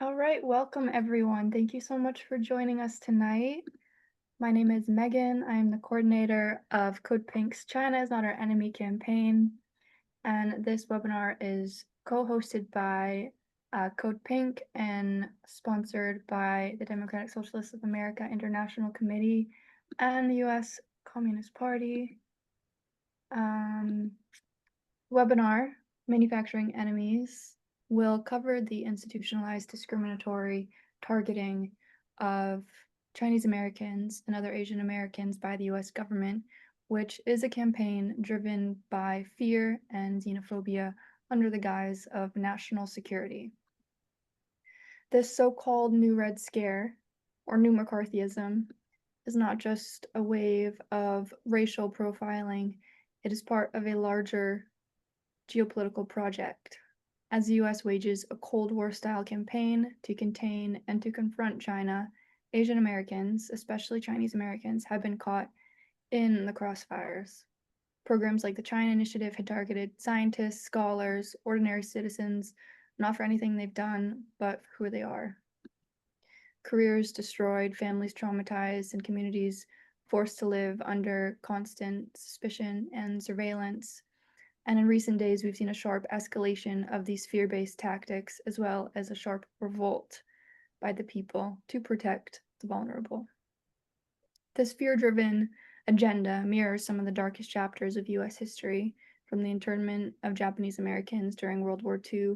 All right, welcome everyone. Thank you so much for joining us tonight. My name is Megan. I am the coordinator of Code Pink's China is Not Our Enemy campaign. And this webinar is co-hosted by Code Pink and sponsored by the Democratic Socialists of America International Committee and the US Communist Party. Webinar, Manufacturing Enemies, will cover the institutionalized discriminatory targeting of Chinese Americans and other Asian Americans by the US government, which is a campaign driven by fear and xenophobia under the guise of national security. This so-called New Red Scare, or New McCarthyism, is not just a wave of racial profiling, it is part of a larger geopolitical project, as the US wages a Cold War-style campaign to contain and to confront China. Asian Americans, especially Chinese Americans, have been caught in the crossfires. Programs like the China Initiative had targeted scientists, scholars, ordinary citizens, not for anything they've done, but for who they are. Careers destroyed, families traumatized, and communities forced to live under constant suspicion and surveillance. And in recent days, we've seen a sharp escalation of these fear-based tactics, as well as a sharp revolt by the people to protect the vulnerable. This fear-driven agenda mirrors some of the darkest chapters of US history, from the internment of Japanese Americans during World War II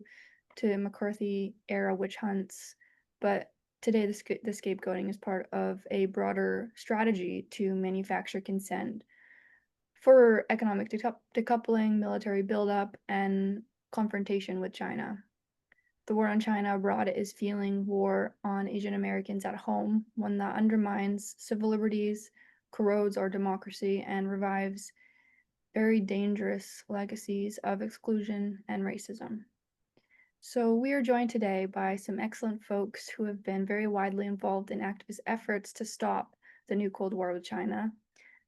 to McCarthy-era witch hunts. But today, the scapegoating is part of a broader strategy to manufacture consent for economic decoupling, military buildup, and confrontation with China. The war on China abroad is fueling war on Asian Americans at home, one that undermines civil liberties, corrodes our democracy, and revives very dangerous legacies of exclusion and racism. So we are joined today by some excellent folks who have been very widely involved in activist efforts to stop the new Cold War with China.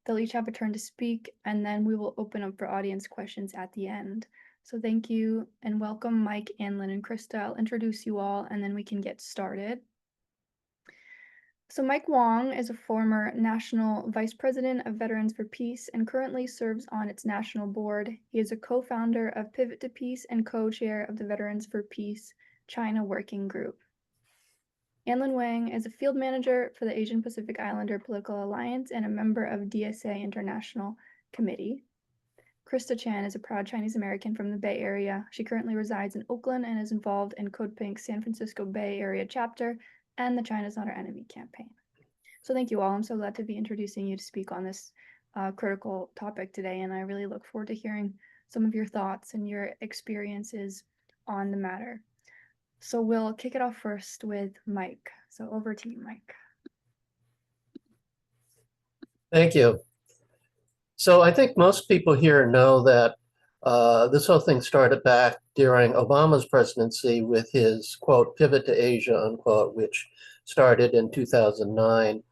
They'll each have a turn to speak, and then we will open up for audience questions at the end. So thank you and welcome Mike, Anlin, and Krista. I'll introduce you all, and then we can get started. So Mike Wong is a former National Vice President of Veterans for Peace and currently serves on its national board. He is a co-founder of Pivot to Peace and co-chair of the Veterans for Peace China Working Group. Anlin Wang is a field manager for the Asian Pacific Islander Political Alliance and a member of DSA International Committee. Krista Chan is a proud Chinese American from the Bay Area. She currently resides in Oakland and is involved in Code Pink's San Francisco Bay Area chapter and the China's Not Our Enemy campaign. So thank you all. I'm so glad to be introducing you to speak on this critical topic today, and I really look forward to hearing some of your thoughts and your experiences on the matter. So we'll kick it off first with Mike. So over to you, Mike. Thank you. So I think most people here know that this whole thing started back during Obama's presidency with his, quote, pivot to Asia, unquote, which started in 2009.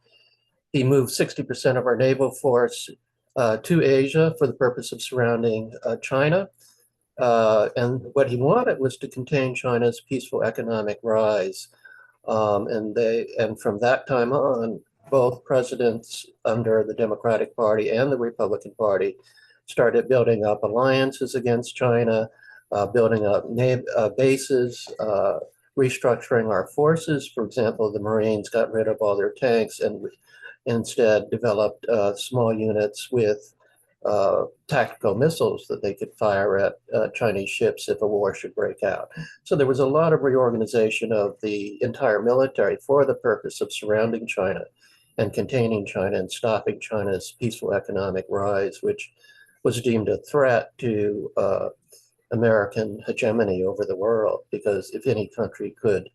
He moved 60% of our naval force to Asia for the purpose of surrounding China. And what he wanted was to contain China's peaceful economic rise. And from that time on, both presidents under the Democratic Party and the Republican Party started building up alliances against China, building up bases, restructuring our forces. For example, the Marines got rid of all their tanks and instead developed small units with tactical missiles that they could fire at Chinese ships if a war should break out. So there was a lot of reorganization of the entire military for the purpose of surrounding China and containing China and stopping China's peaceful economic rise, which was deemed a threat to American hegemony over the world, because if any country could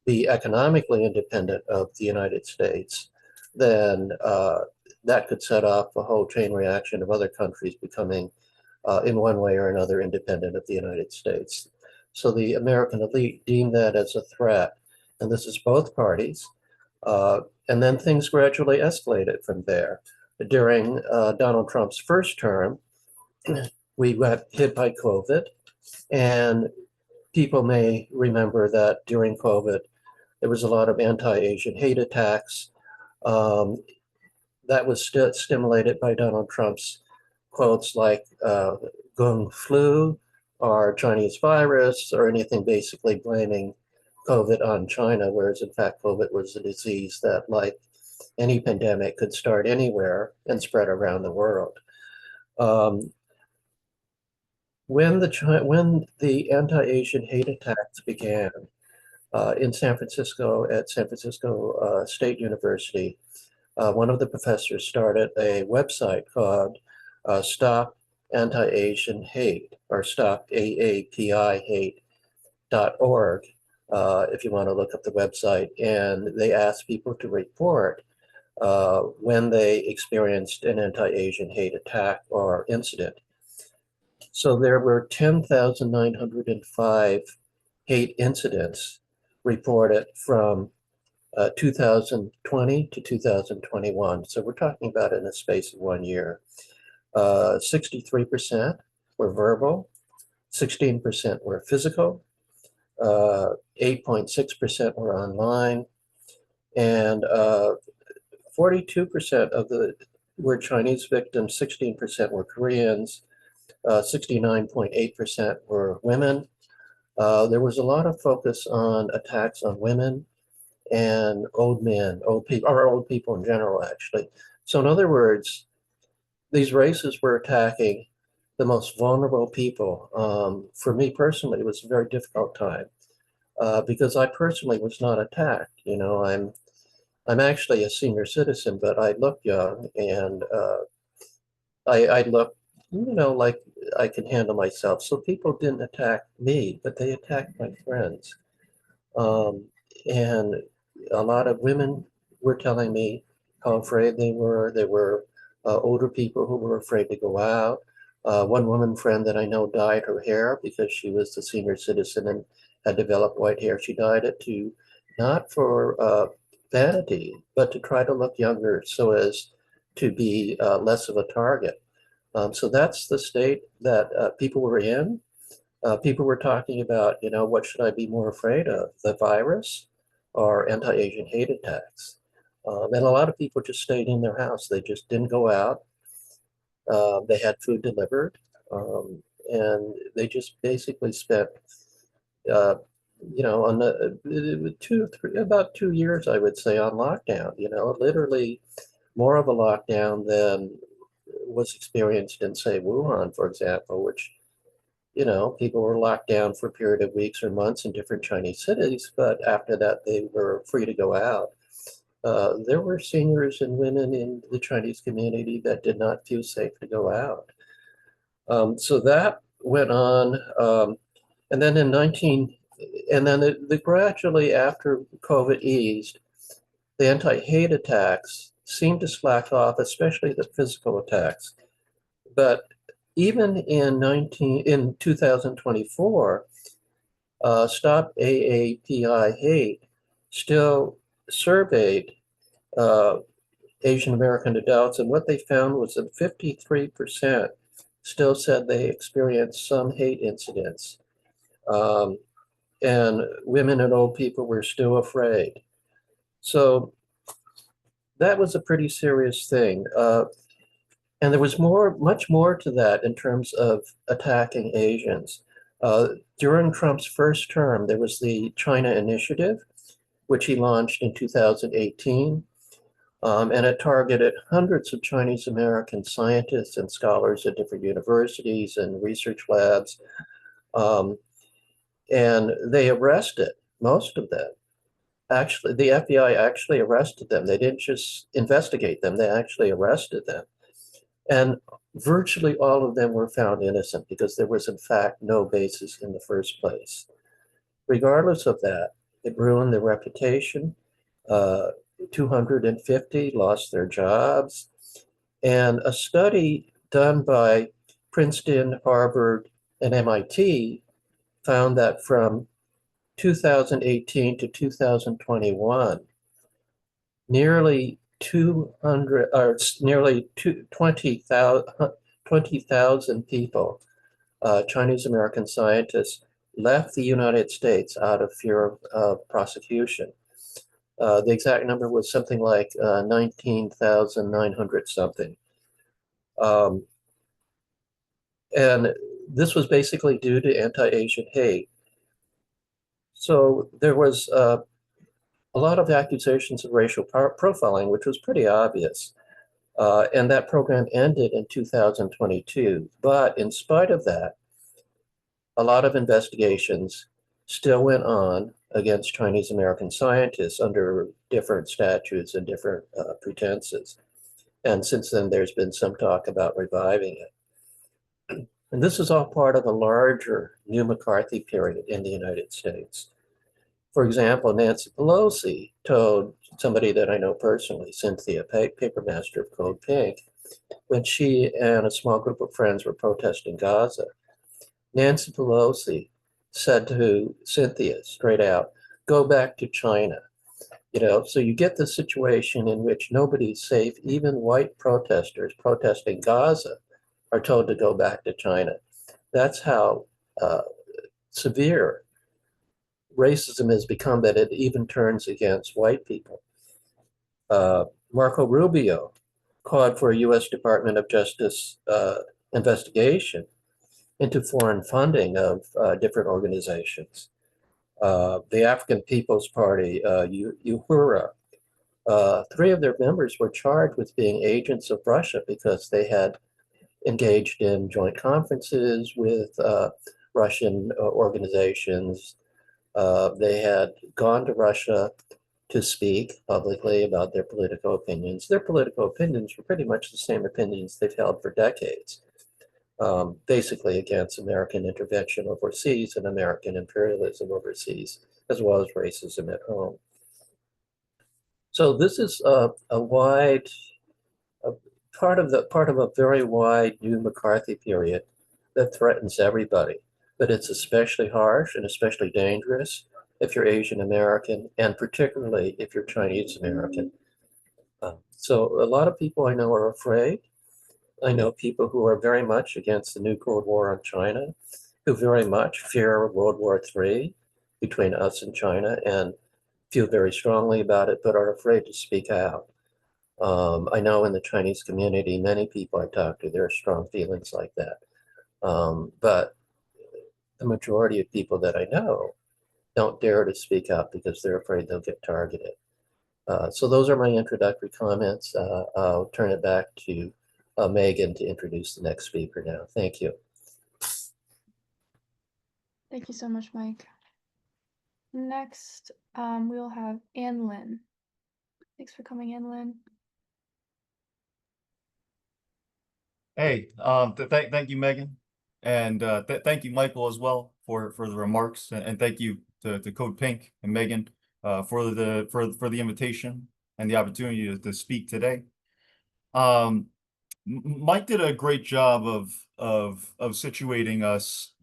be economically independent of the United States, then that could set off a whole chain reaction of other countries becoming, in one way or another, independent of the United States. So the American elite deemed that as a threat, and this is both parties. And then things gradually escalated from there. During Donald Trump's first term, we got hit by COVID, and people may remember that during COVID, there was a lot of anti-Asian hate attacks. Um, that was stimulated by Donald Trump's quotes like Gung flu or Chinese virus or anything basically blaming COVID on China, whereas in fact, COVID was a disease that, like any pandemic, could start anywhere and spread around the world. Um, when the anti-Asian hate attacks began in San Francisco at San Francisco State University, one of the professors started a website called Stop Anti-Asian Hate or Stop AAPI Hate.org, if you want to look up the website. And they asked people to report when they experienced an anti-Asian hate attack or incident. So there were 10,905 hate incidents reported from 2020 to 2021. So we're talking about in a space of 1 year. 63% were verbal, 16% were physical, 8.6% were online, and 42% of the were Chinese victims, 16% were Koreans, 69.8% were women. There was a lot of focus on attacks on women and old men, old people, or old people in general, actually. So in other words, these races were attacking the most vulnerable people. For me personally, it was a very difficult time because I personally was not attacked. You know, I'm actually a senior citizen, but I look young and I look, you know, like I can handle myself. So people didn't attack me, but they attacked my friends. Um, and a lot of women were telling me how afraid they were. There were older people who were afraid to go out. One woman friend that I know dyed her hair because she was a senior citizen and had developed white hair. She dyed it to not for vanity, but to try to look younger so as to be less of a target. So that's the state that people were in. People were talking about, you know, what should I be more afraid of, the virus or anti-Asian hate attacks? And a lot of people just stayed in their house. They just didn't go out. They had food delivered, and they just basically spent, uh, you know, on the about 2 years, I would say, on lockdown. You know, literally more of a lockdown than was experienced in, say, Wuhan, for example, which you know, people were locked down for a period of weeks or months in different Chinese cities, but after that, they were free to go out. There were seniors and women in the Chinese community that did not feel safe to go out. So that went on. And then in 19, and then gradually after COVID eased, the anti-hate attacks seemed to slack off, especially the physical attacks. But even in 2024, Stop AAPI Hate still surveyed uh, Asian American adults, and what they found was that 53% still said they experienced some hate incidents. Um, and women and old people were still afraid. So that was a pretty serious thing. And there was much more to that in terms of attacking Asians. During Trump's first term, there was the China Initiative, which he launched in 2018. And it targeted hundreds of Chinese American scientists and scholars at different universities and research labs. Um, and they arrested most of them. Actually, the FBI actually arrested them. They didn't just investigate them, they actually arrested them. And virtually all of them were found innocent because there was, in fact, no basis in the first place. Regardless of that, it ruined their reputation. 250 lost their jobs. And a study done by Princeton, Harvard, and MIT found that from 2018 to 2021, nearly 200 or nearly 20,000 people, Chinese American scientists, left the United States out of fear of prosecution. The exact number was something like 19,900 something. Um, and this was basically due to anti-Asian hate. So there was a lot of accusations of racial profiling, which was pretty obvious. And that program ended in 2022. But in spite of that, a lot of investigations still went on against Chinese American scientists under different statutes and different pretenses. And since then, there's been some talk about reviving it. And this is all part of a larger new McCarthy period in the United States. For example, Nancy Pelosi told somebody that I know personally, Cynthia, papermaster of Code Pink, when she and a small group of friends were protesting Gaza, Nancy Pelosi said to Cynthia straight out, go back to China. So you get the situation in which nobody's safe, even white protesters protesting Gaza are told to go back to China. That's how severe racism has become, that it even turns against white people. Marco Rubio called for a U.S. Department of Justice investigation into foreign funding of different organizations. The African People's Party, Uhura, three of their members were charged with being agents of Russia because they had engaged in joint conferences with Russian organizations. They had gone to Russia to speak publicly about their political opinions. Their political opinions were pretty much the same opinions they've held for decades, basically against American intervention overseas and American imperialism overseas, as well as racism at home. So this is a wide part of a very wide new McCarthy period that threatens everybody. But it's especially harsh and especially dangerous if you're Asian American, and particularly if you're Chinese American. So a lot of people I know are afraid. I know people who are very much against the new Cold War on China, who very much fear World War III between us and China and feel very strongly about it, but are afraid to speak out. I know in the Chinese community, many people I talk to, there are strong feelings like that. But the majority of people that I know don't dare to speak up because they're afraid they'll get targeted. So those are my introductory comments. I'll turn it back to Megan to introduce the next speaker now. Thank you. Thank you so much, Mike. Next, we'll have Ann Lynn. Thanks for coming in, Lynn. Hey, thank you, Megan, and thank you, Michael, as well for the remarks, and thank you to Code Pink and Megan for the invitation and the opportunity to speak today. Mike did a great job of situating us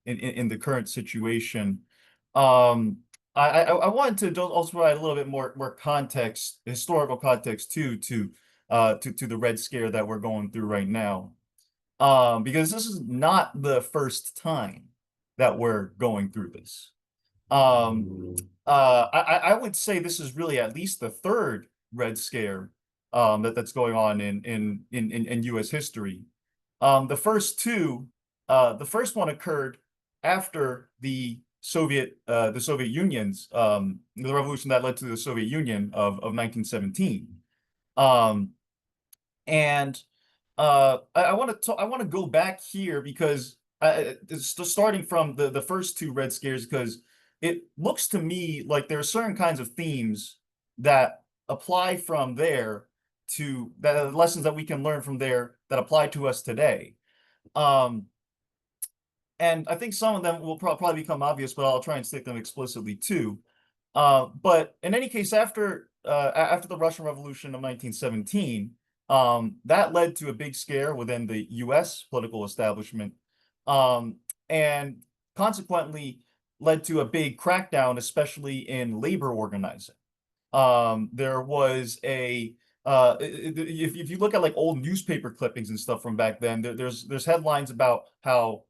in the current situation. I wanted to also provide a little bit more context, historical context too, to the Red Scare that we're going through right now, because this is not the first time that we're going through this. I would say this is really at least the third Red Scare that's going on in U.S. history. The first two, the first one occurred after the Soviet Union's the revolution that led to the Soviet Union of 1917. And I want to go back here because starting from the first two Red Scares, because it looks to me like there are certain kinds of themes that apply from there to the lessons that we can learn from there that apply to us today. And I think some of them will probably become obvious, but I'll try and state them explicitly too. But in any case, after the Russian Revolution of 1917, that led to a big scare within the U.S. political establishment, and consequently led to a big crackdown, especially in labor organizing. There was if you look at like old newspaper clippings and stuff from back then, there's headlines about how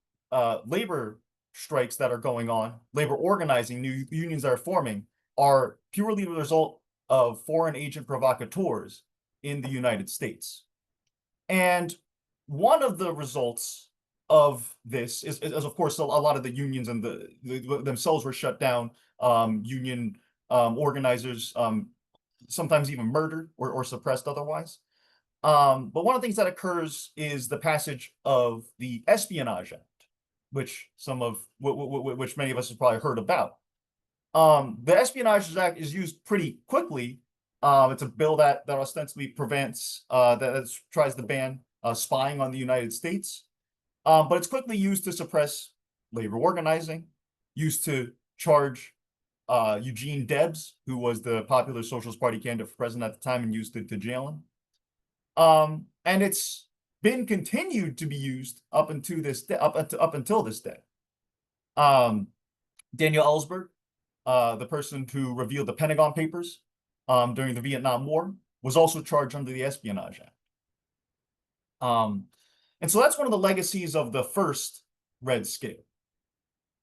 labor strikes that are going on, labor organizing, new unions that are forming, are purely the result of foreign agent provocateurs in the United States. And one of the results of this is of course, a lot of the unions and themselves were shut down. Union organizers sometimes even murdered or suppressed otherwise. But one of the things that occurs is the passage of the Espionage Act, which which many of us have probably heard about. The Espionage Act is used pretty quickly. It's a bill that ostensibly prevents that tries to ban spying on the United States. But it's quickly used to suppress labor organizing, used to charge Eugene Debs, who was the popular Socialist Party candidate for president at the time, and used to jail him. And it's been continued to be used up until this day. Daniel Ellsberg, the person who revealed the Pentagon Papers during the Vietnam War, was also charged under the Espionage Act. And so that's one of the legacies of the first Red Scare.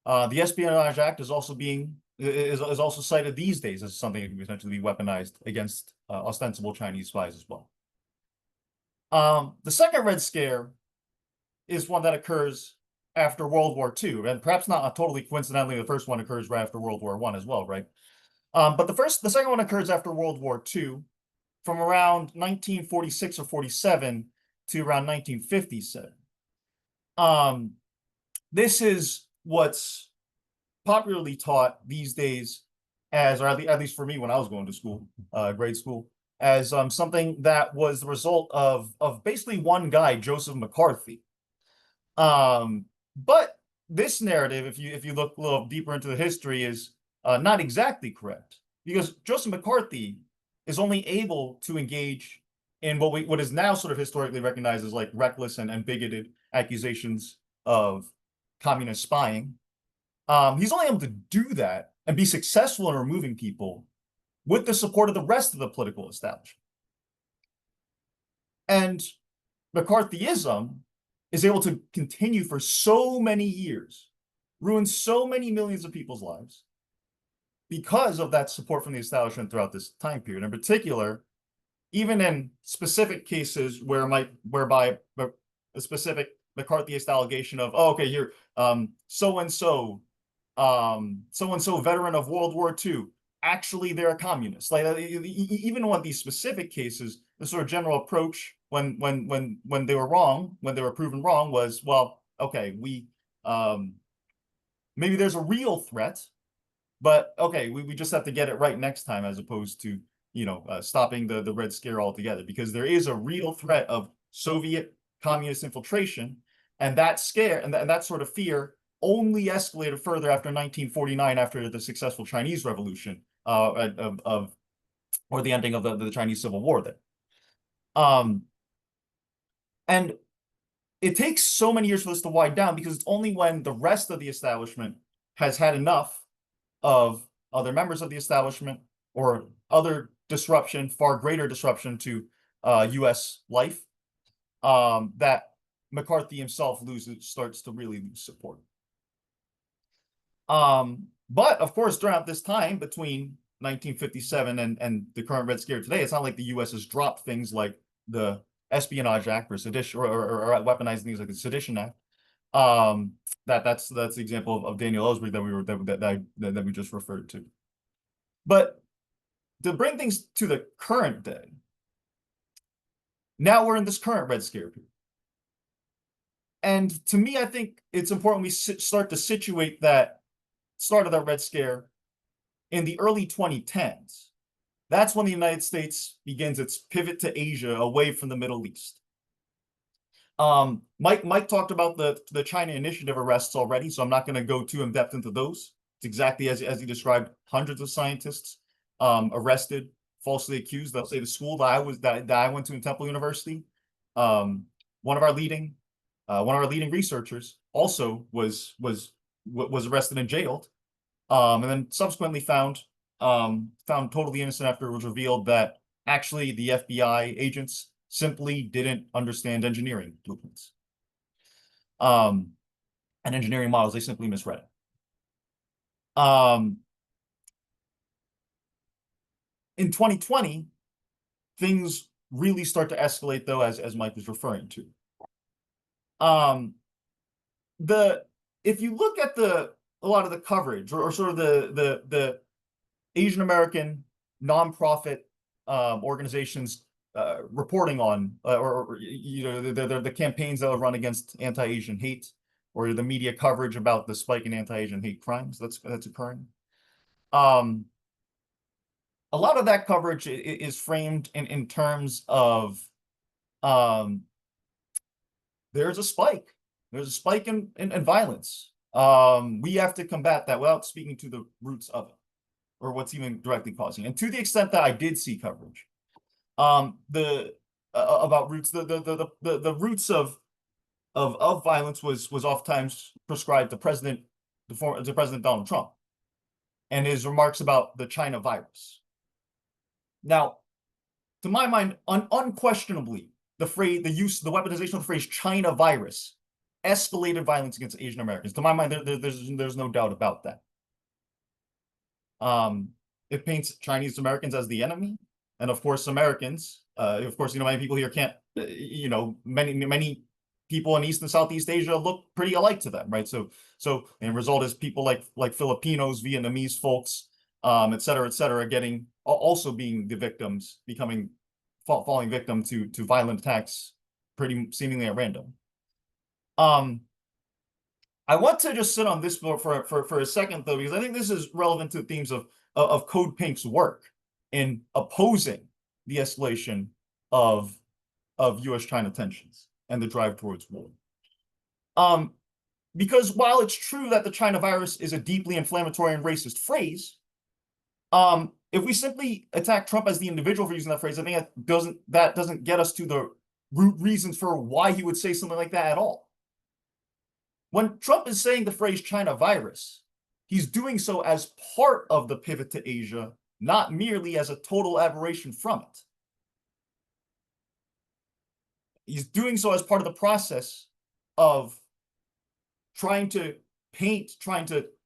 The Espionage Act is also also cited these days as something that can potentially be weaponized against ostensible Chinese spies as well. The second Red Scare is one that occurs after World War II, and perhaps not totally coincidentally, the first one occurs right after World War I as well, right? But the second one occurs after World War II, from around 1946 or 47 to around 1957. This is what's popularly taught these days as, or at least for me when I was going to school, grade school, as something that was the result of basically one guy, Joseph McCarthy. But this narrative, if you look a little deeper into the history, is not exactly correct, because Joseph McCarthy is only able to engage in what is now sort of historically recognized as like reckless and bigoted accusations of communist spying. He's only able to do that and be successful in removing people with the support of the rest of the political establishment. And McCarthyism is able to continue for so many years, ruin so many millions of people's lives, because of that support from the establishment throughout this time period. In particular, even in specific cases whereby a specific McCarthyist allegation of, oh, okay, you're so-and-so veteran of World War II, actually they're a communist. Like even in one of these specific cases, the sort of general approach when they were wrong, when they were proven wrong, was, well, okay, we maybe there's a real threat, but okay, we just have to get it right next time, as opposed to, you know, stopping the Red Scare altogether, because there is a real threat of Soviet communist infiltration, and that scare and that sort of fear only escalated further after 1949, after the successful Chinese Revolution, or the ending of the Chinese Civil War there. And it takes so many years for this to wind down, because it's only when the rest of the establishment has had enough of other members of the establishment or other disruption, far greater disruption to U.S. life, that McCarthy himself starts to really lose support. But of course, throughout this time between 1957 and the current Red Scare today, it's not like the U.S. has dropped things like the Espionage Act or sedition, or weaponizing things like the Sedition Act. That's the example of Daniel Ellsberg that we just referred to. But to bring things to the current day, now we're in this current Red Scare period. And to me, I think it's important we start to situate that start of that Red Scare in the early 2010s. That's when the United States begins its pivot to Asia, away from the Middle East. Mike talked about the China Initiative arrests already, so I'm not going to go too in depth into those. It's exactly as he described: hundreds of scientists arrested, falsely accused. They'll say the school that I went to in Temple University, one of our leading researchers also was arrested and jailed, and then subsequently found totally innocent after it was revealed that actually the FBI agents simply didn't understand engineering blueprints. And and engineering models. They simply misread it. In 2020, things really start to escalate, though, as Mike was referring to. If you look at a lot of the coverage or sort of the Asian American nonprofit organizations reporting on or the campaigns that will run against anti-Asian hate, or the media coverage about the spike in anti-Asian hate crimes that's occurring. A lot of that coverage is framed in terms of there's a spike. There's a spike in violence. We have to combat that without speaking to the roots of it, or what's even directly causing it. And to the extent that I did see coverage, about roots, the roots of violence was oftentimes prescribed to President Donald Trump and his remarks about the China virus. Now, to my mind, unquestionably, the weaponization of the phrase China virus escalated violence against Asian Americans. To my mind, there's no doubt about that. It paints Chinese Americans as the enemy, and of course, Americans. Of course, many people here can't. Many people in East and Southeast Asia look pretty alike to them, right? So the result is people like Filipinos, Vietnamese folks, et cetera, also being the victims, falling victim to violent attacks, pretty seemingly at random. I want to just sit on this for a second, though, because I think this is relevant to the themes of Code Pink's work in opposing the escalation of U.S.-China tensions and the drive towards war. Because while it's true that the China virus is a deeply inflammatory and racist phrase, if we simply attack Trump as the individual for using that phrase, I think that doesn't get us to the root reasons for why he would say something like that at all. When Trump is saying the phrase China virus, he's doing so as part of the pivot to Asia, not merely as a total aberration from it. He's doing so as part of the process of trying to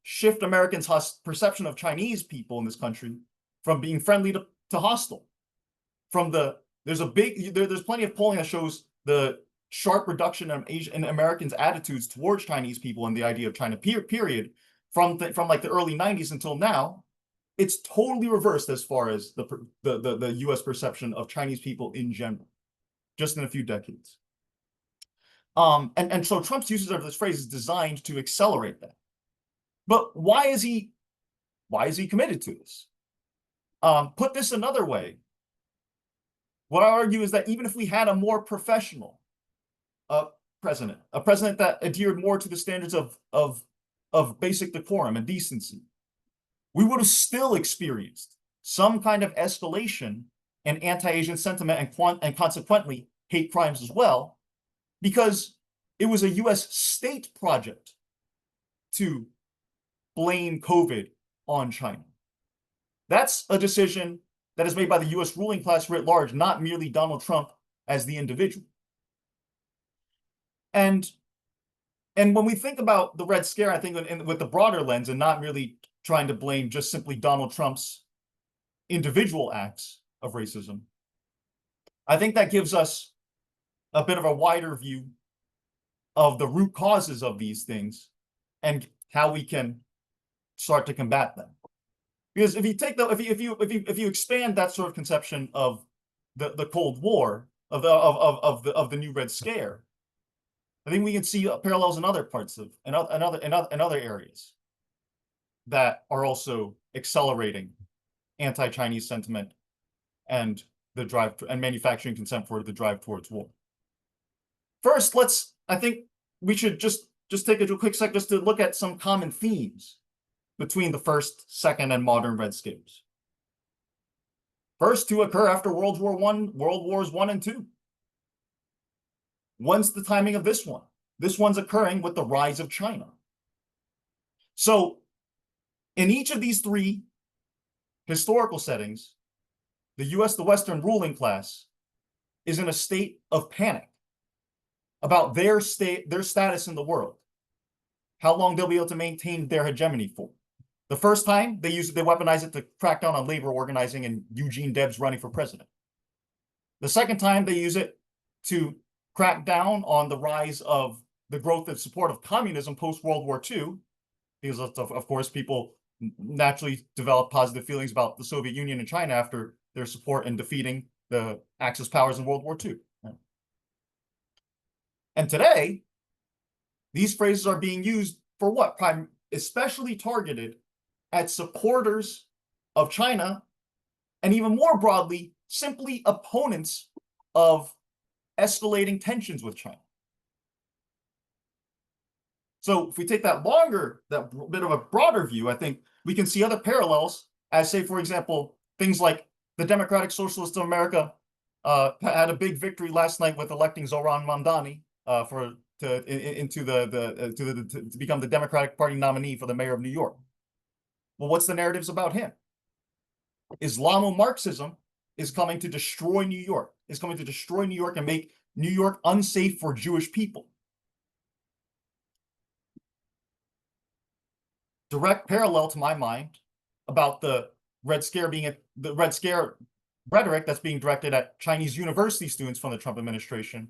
shift Americans' perception of Chinese people in this country from being friendly to hostile. There's plenty of polling that shows the sharp reduction in Americans' attitudes towards Chinese people and the idea of China period from like the early 90s until now. It's totally reversed as far as the U.S. perception of Chinese people in general, just in a few decades. And so Trump's usage of this phrase is designed to accelerate that. But why is he committed to this? Put this another way, what I argue is that even if we had a more professional president, a president that adhered more to the standards of basic decorum and decency, we would have still experienced some kind of escalation in anti-Asian sentiment and consequently hate crimes as well, because it was a U.S. state project to blame COVID on China. That's a decision that is made by the U.S. ruling class writ large, not merely Donald Trump as the individual. And when we think about the Red Scare, I think with the broader lens and not really trying to blame just simply Donald Trump's individual acts of racism, I think that gives us a bit of a wider view of the root causes of these things and how we can start to combat them. Because if you expand that sort of conception of the Cold War, of the new Red Scare, I think we can see parallels in other parts of in other areas that are also accelerating anti-Chinese sentiment and the drive and manufacturing consent for the drive towards war. First, I think we should just take a quick sec just to look at some common themes between the first, second, and modern Red Scares. First to occur after World Wars I and II. When's the timing of this one? This one's occurring with the rise of China. So in each of these three historical settings, the U.S., the Western ruling class, is in a state of panic about their status in the world. how long they'll be able to maintain their hegemony for. The first time they weaponize it to crack down on labor organizing and Eugene Debs running for president. The second time they use it to crack down on the rise of the growth and support of communism post-World War II, because of course people naturally develop positive feelings about the Soviet Union and China after their support in defeating the Axis powers in World War II. And today, these phrases are being used for what? Especially targeted at supporters of China, and even more broadly, simply opponents of escalating tensions with China. So if we take that bit of a broader view, I think we can see other parallels as, say, for example, things like the Democratic Socialists of America had a big victory last night with electing Zohran Mamdani to become the Democratic Party nominee for the mayor of New York. Well, what's the narratives about him? Islamo-Marxism is coming to destroy New York, and make New York unsafe for Jewish people. Direct parallel to my mind about the Red Scare the Red Scare rhetoric that's being directed at Chinese university students from the Trump administration,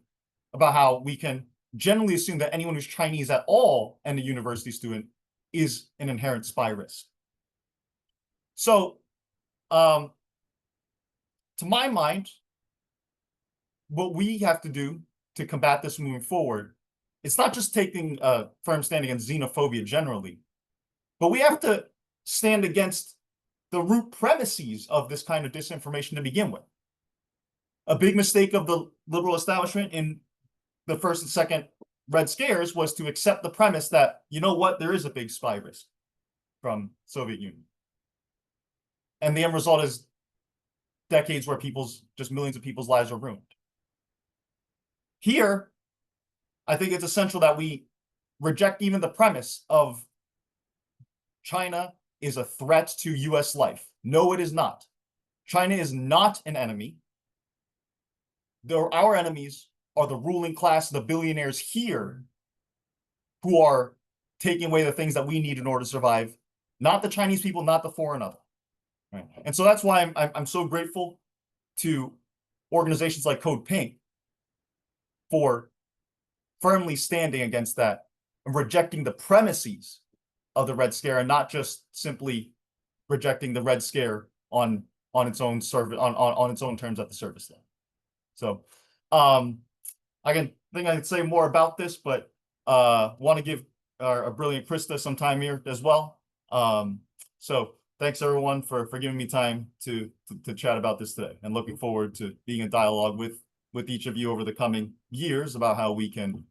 about how we can generally assume that anyone who's Chinese at all and a university student is an inherent spy risk. So, to my mind, what we have to do to combat this moving forward, it's not just taking a firm stand against xenophobia generally, but we have to stand against the root premises of this kind of disinformation to begin with. A big mistake of the liberal establishment in the first and second Red Scares was to accept the premise that, you know what, there is a big spy risk from Soviet Union. And the end result is decades where millions of people's lives are ruined. Here, I think it's essential that we reject even the premise of China is a threat to US life. No, it is not. China is not an enemy. Our enemies are the ruling class, the billionaires here, who are taking away the things that we need in order to survive, not the Chinese people, not the foreign other. Right? And so that's why I'm so grateful to organizations like Code Pink for firmly standing against that and rejecting the premises of the Red Scare, and not just simply rejecting the Red Scare on its own on its own terms at the surface level. So I think I could say more about this, but want to give our brilliant Krista some time here as well. So thanks everyone for giving me time to chat about this today, and looking forward to being in dialogue with each of you over the coming years about how we can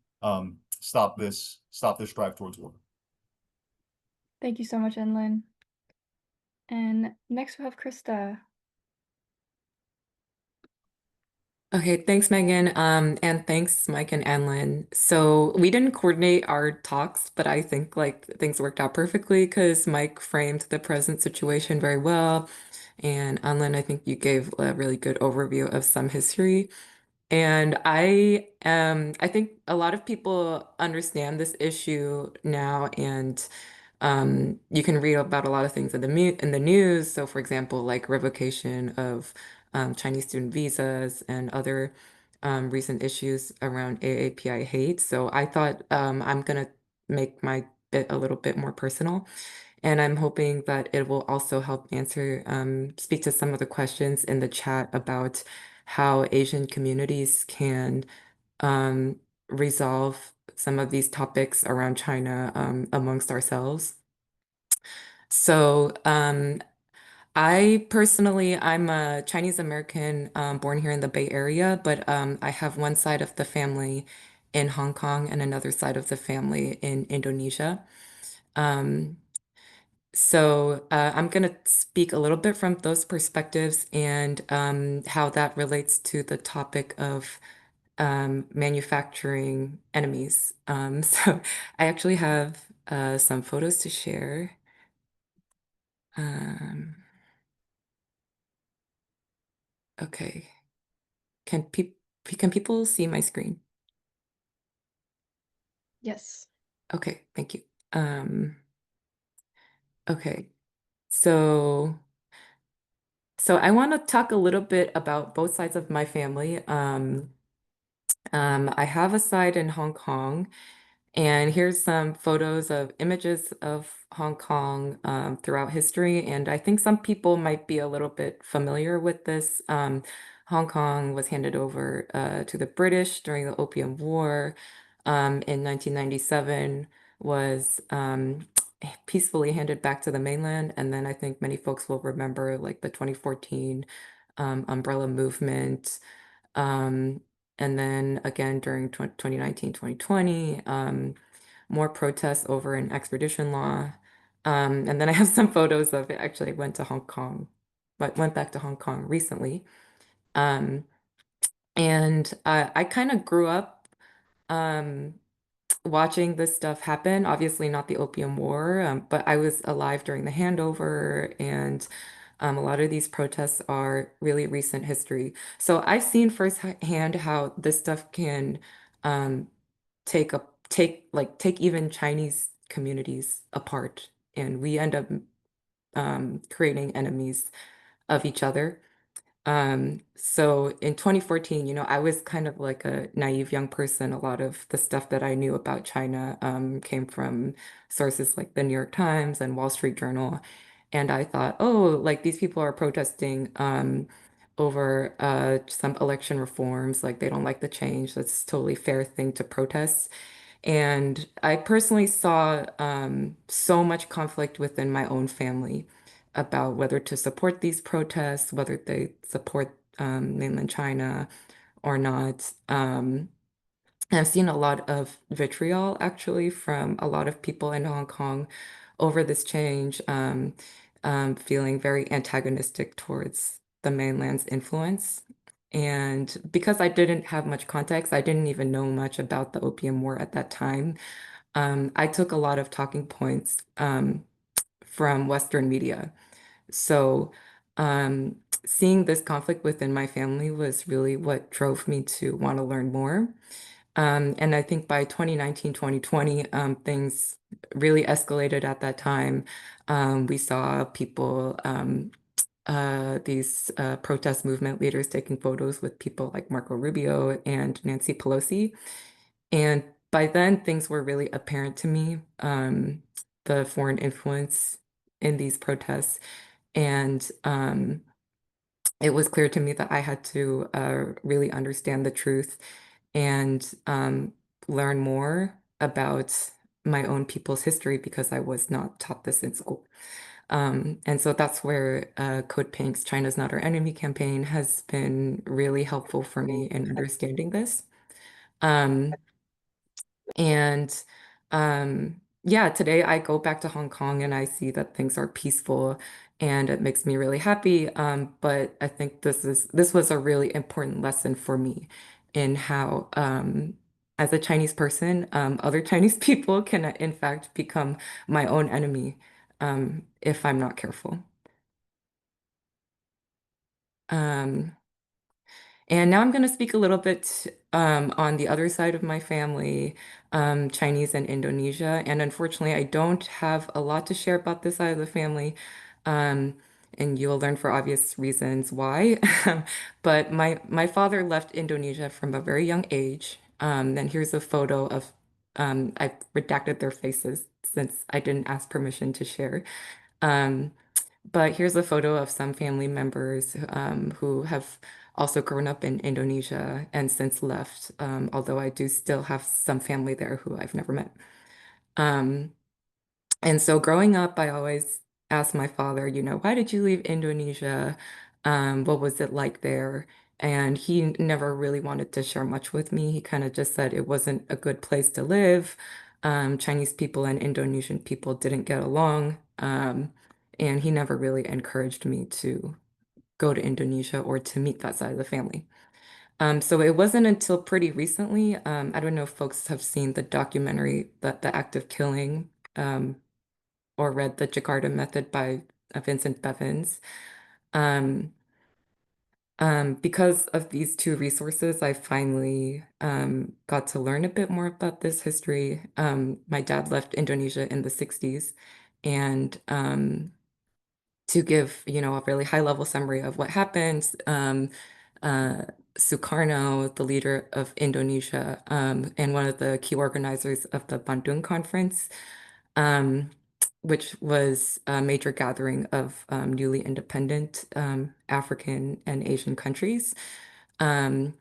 stop this drive towards war. Thank you so much, Enlin. And next we have Krista. Okay, thanks, Megan. And thanks, Mike and Anlin. So we didn't coordinate our talks, but I think like things worked out perfectly because Mike framed the present situation very well. And Anlin, I think you gave a really good overview of some history. And I think a lot of people understand this issue now, and you can read about a lot of things in the news. So, for example, like revocation of Chinese student visas and other recent issues around AAPI hate. So I thought I'm gonna make my bit a little bit more personal. And I'm hoping that it will also help speak to some of the questions in the chat about how Asian communities can resolve some of these topics around China amongst ourselves. So I personally, I'm a Chinese American born here in the Bay Area, but I have one side of the family in Hong Kong and another side of the family in Indonesia. So I'm going to speak a little bit from those perspectives and how that relates to the topic of manufacturing enemies. So I actually have some photos to share. Okay. Can people see my screen? Yes. Okay, thank you. Um, okay, so I want to talk a little bit about both sides of my family. I have a side in Hong Kong, and here's some photos of images of Hong Kong throughout history. And I think some people might be a little bit familiar with this. Hong Kong was handed over to the British during the Opium War in 1997, was peacefully handed back to the mainland. And then I think many folks will remember like the 2014 umbrella movement. Um, and then again during 2019, 2020, more protests over an extradition law. And then I have some photos of it. Actually, I went to Hong Kong, but went back to Hong Kong recently. Um, and I kind of grew up um, watching this stuff happen. Obviously, not the Opium War, but I was alive during the handover, and a lot of these protests are really recent history. So I've seen firsthand how this stuff can um, take even Chinese communities apart, and we end up creating enemies of each other. So in 2014, I was kind of like a naive young person. A lot of the stuff that I knew about China came from sources like the New York Times and Wall Street Journal. And I thought, oh, like these people are protesting over some election reforms, like they don't like the change. That's a totally fair thing to protest. And I personally saw so much conflict within my own family about whether to support these protests, whether they support mainland China or not. And I've seen a lot of vitriol actually from a lot of people in Hong Kong over this change, feeling very antagonistic towards the mainland's influence. And because I didn't have much context, I didn't even know much about the Opium War at that time. I took a lot of talking points from Western media. So, seeing this conflict within my family was really what drove me to want to learn more. And I think by 2019, 2020, things really escalated at that time. We saw people, these protest movement leaders taking photos with people like Marco Rubio and Nancy Pelosi. And by then, things were really apparent to me, the foreign influence in these protests. And it was clear to me that I had to really understand the truth and learn more about my own people's history because I was not taught this in school. And so that's where Code Pink's China's Not Our Enemy campaign has been really helpful for me in understanding this. Um, and yeah, today I go back to Hong Kong and I see that things are peaceful and it makes me really happy. But I think this was a really important lesson for me in how as a Chinese person, other Chinese people can in fact become my own enemy if I'm not careful. Um, And now I'm going to speak a little bit on the other side of my family, Chinese and Indonesia. And unfortunately, I don't have a lot to share about this side of the family. Um, and you'll learn for obvious reasons why. But my father left Indonesia from a very young age. And here's a photo of, I've redacted their faces since I didn't ask permission to share. Um, but here's a photo of some family members who have also grown up in Indonesia and since left, although I do still have some family there who I've never met. Um, and so growing up, I always asked my father, why did you leave Indonesia? What was it like there? And he never really wanted to share much with me. He kind of just said it wasn't a good place to live. Chinese people and Indonesian people didn't get along. And he never really encouraged me to go to Indonesia or to meet that side of the family. So it wasn't until pretty recently, I don't know if folks have seen the documentary, The Act of Killing, or read The Jakarta Method by Vincent Bevins. Um, Because of these two resources, I finally got to learn a bit more about this history. My dad left Indonesia in the 60s, and to give, a really high level summary of what happened, uh, Sukarno, the leader of Indonesia, and one of the key organizers of the Bandung Conference, um, which was a major gathering of newly independent African and Asian countries. Um,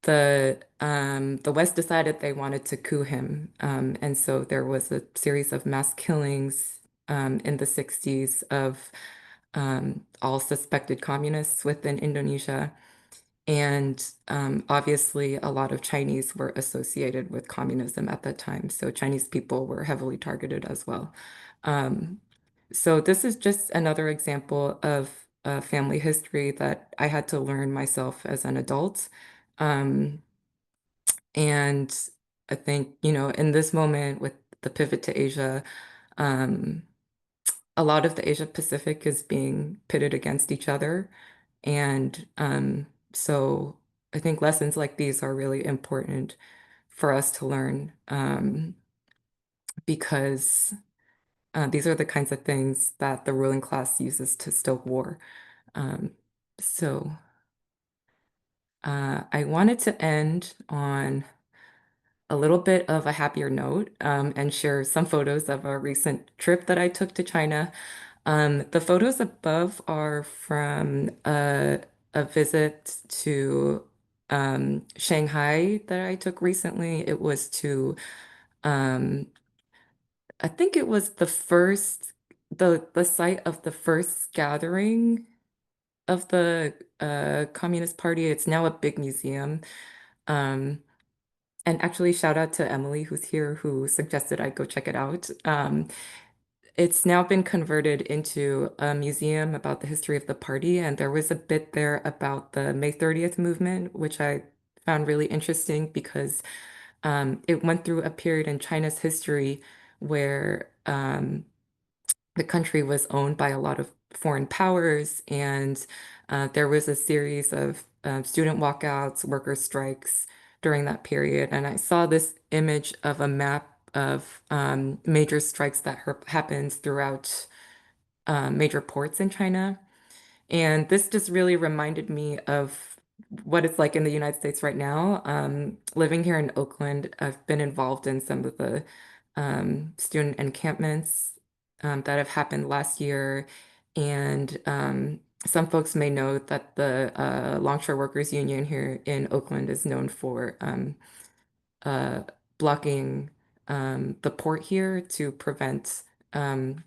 the West decided they wanted to coup him, and so there was a series of mass killings in the 60s of all suspected communists within Indonesia. And obviously, a lot of Chinese were associated with communism at that time. So Chinese people were heavily targeted as well. Um, so this is just another example of family history that I had to learn myself as an adult. Um, and I think, in this moment with the pivot to Asia, um, a lot of the Asia Pacific is being pitted against each other. And so I think lessons like these are really important for us to learn because these are the kinds of things that the ruling class uses to stoke war. Um, so I wanted to end on a little bit of a happier note and share some photos of a recent trip that I took to China. The photos above are from a visit to Shanghai that I took recently. It was to, um, I think it was the site of the first gathering of the Communist Party. It's now a big museum. Um, and actually, shout out to Emily, who's here, who suggested I go check it out. It's now been converted into a museum about the history of the party, and there was a bit there about the May 30th movement, which I found really interesting because it went through a period in China's history where the country was owned by a lot of foreign powers, and there was a series of student walkouts, worker strikes during that period. And I saw this image of a map of major strikes that happens throughout major ports in China. And this just really reminded me of what it's like in the United States right now. Living here in Oakland, I've been involved in some of the student encampments that have happened last year. And some folks may know that the Longshore Workers Union here in Oakland is known for uh, blocking the port here to prevent um,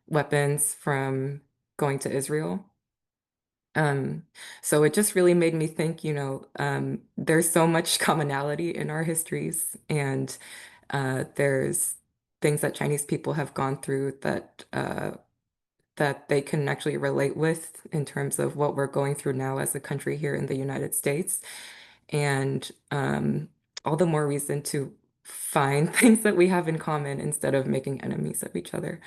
weapons from going to Israel. Um, so it just really made me think, there's so much commonality in our histories, and there's things that Chinese people have gone through that they can actually relate with in terms of what we're going through now as a country here in the United States. And all the more reason to find things that we have in common instead of making enemies of each other.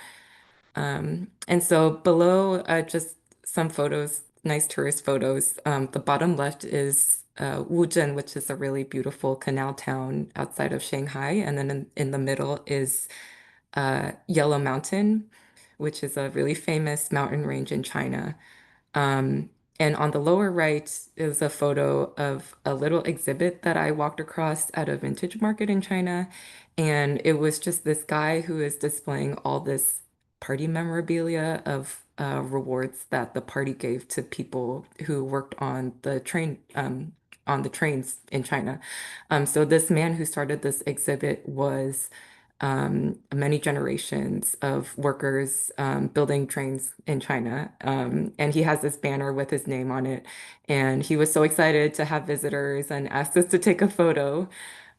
And so below, just some photos, nice tourist photos. The bottom left is Wuzhen, which is a really beautiful canal town outside of Shanghai. And then in the middle is Yellow Mountain, which is a really famous mountain range in China. Um, and on the lower right is a photo of a little exhibit that I walked across at a vintage market in China. And it was just this guy who is displaying all this party memorabilia of rewards that the party gave to people who worked on the trains in China. So this man who started this exhibit was many generations of workers building trains in China. And he has this banner with his name on it. And he was so excited to have visitors and asked us to take a photo.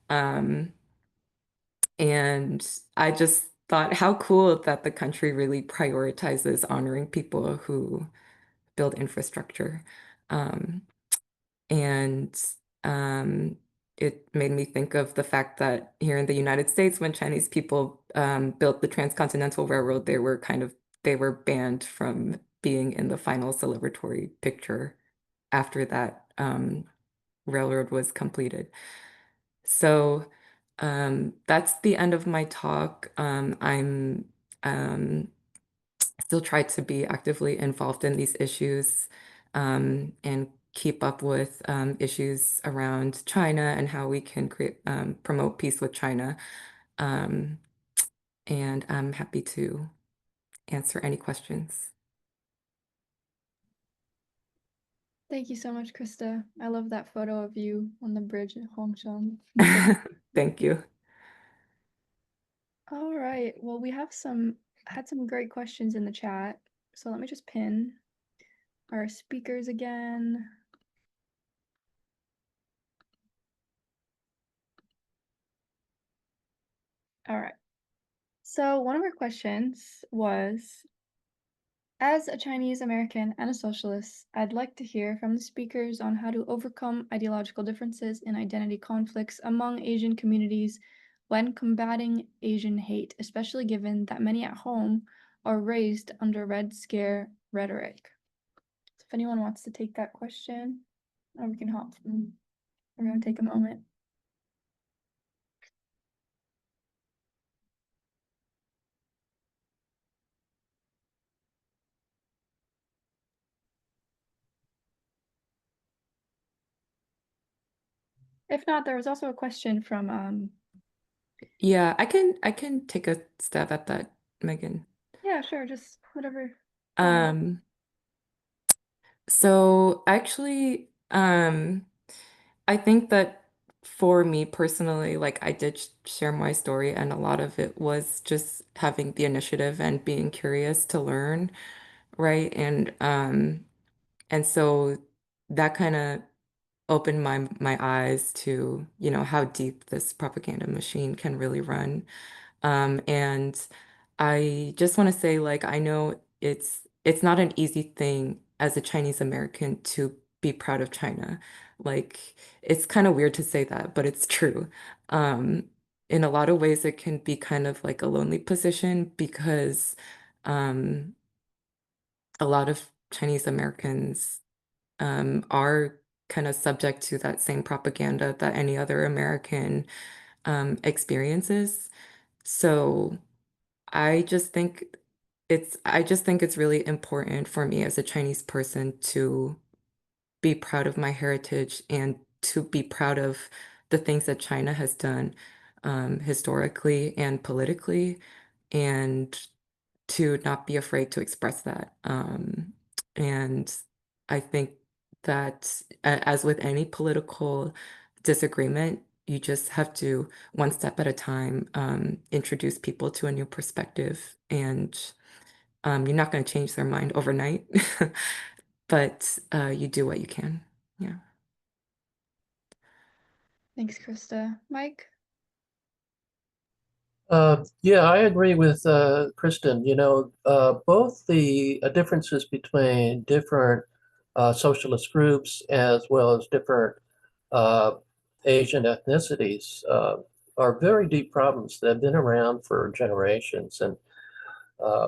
Um, and I just thought how cool that the country really prioritizes honoring people who build infrastructure. Um, and um, it made me think of the fact that here in the United States, when Chinese people built the Transcontinental Railroad, they were banned from being in the final celebratory picture after that railroad was completed. So that's the end of my talk. I'm still try to be actively involved in these issues and keep up with issues around China and how we can promote peace with China. Um, and I'm happy to answer any questions. Thank you so much, Krista. I love that photo of you on the bridge in Hongsheng. Thank you. All right. Well, we have had some great questions in the chat. So let me just pin our speakers again. All right. So one of our questions was, as a Chinese American and a socialist, I'd like to hear from the speakers on how to overcome ideological differences and identity conflicts among Asian communities when combating Asian hate, especially given that many at home are raised under Red Scare rhetoric. So if anyone wants to take that question, or we can hop through. We're going to take a moment. If not, there was also a question from Yeah, I can take a stab at that, Megan. yeah, sure, just whatever. So actually, I think that for me personally, like I did share my story, and a lot of it was just having the initiative and being curious to learn, right? And so that kind of opened my eyes to, you know, how deep this propaganda machine can really run. And I just want to say, like, I know it's not an easy thing as a Chinese American to be proud of China. Like, it's kind of weird to say that, but it's true. Um, in a lot of ways, it can be kind of like a lonely position because um, a lot of Chinese Americans are kind of subject to that same propaganda that any other American experiences. So I just think it's really important for me as a Chinese person to be proud of my heritage and to be proud of the things that China has done historically and politically, and to not be afraid to express that. And I think that, as with any political disagreement, you just have to, one step at a time, introduce people to a new perspective. And you're not going to change their mind overnight, but you do what you can. Yeah. Thanks, Krista. Mike? Yeah, I agree with Kristen. You know, both the differences between different socialist groups as well as different uh, Asian ethnicities are very deep problems that have been around for generations. And uh,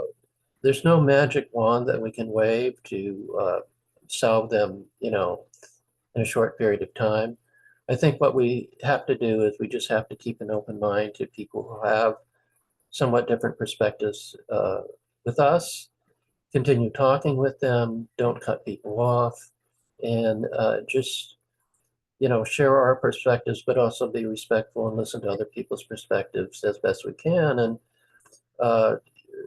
there's no magic wand that we can wave to solve them, you know, in a short period of time. I think what we have to do is we just have to keep an open mind to people who have somewhat different perspectives with us, continue talking with them, don't cut people off, and just, you know, share our perspectives, but also be respectful and listen to other people's perspectives as best we can, and uh,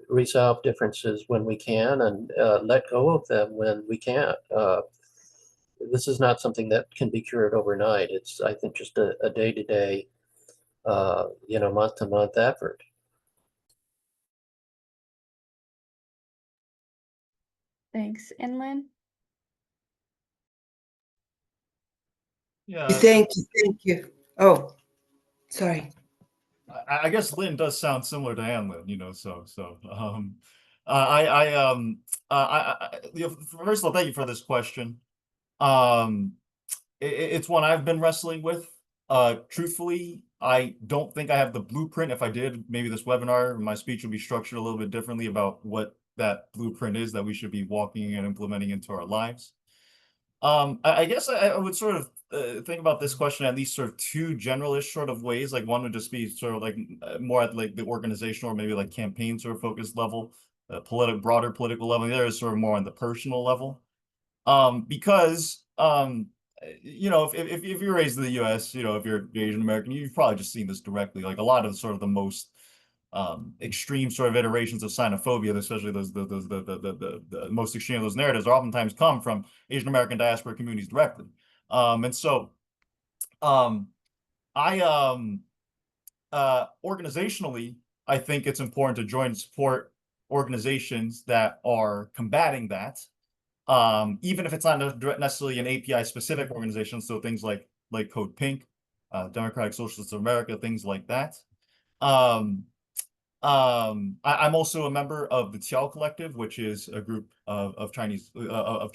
resolve differences when we can, and let go of them when we can't. This is not something that can be cured overnight. It's, I think, just a day-to-day, you know, month-to-month effort. Thanks. And Lynn? Yeah, Thank you. Thank you. Oh, sorry. I guess Lynn does sound similar to Anlin, you know, you know, first of all, thank you for this question. It's one I've been wrestling with. Truthfully, I don't think I have the blueprint. If I did, maybe this webinar, my speech would be structured a little bit differently about what that blueprint is that we should be walking and implementing into our lives. I guess I would sort of think about this question at least sort of two generalish sort of ways. Like one would just be sort of like more at like the organizational or maybe like campaign sort of focused level, broader political level. The other is sort of more on the personal level. Because you know, if you're raised in the U.S., you know, if you're Asian American, you've probably just seen this directly. Like a lot of sort of the most extreme sort of iterations of xenophobia, especially the most extreme of those narratives, are oftentimes come from Asian American diaspora communities directly. And so um, I organizationally, I think it's important to join and support organizations that are combating that, even if it's not necessarily an API specific organization. So things like Code Pink, Democratic Socialists of America, things like that. I'm also a member of the Tiao Collective, which is a group of Chinese of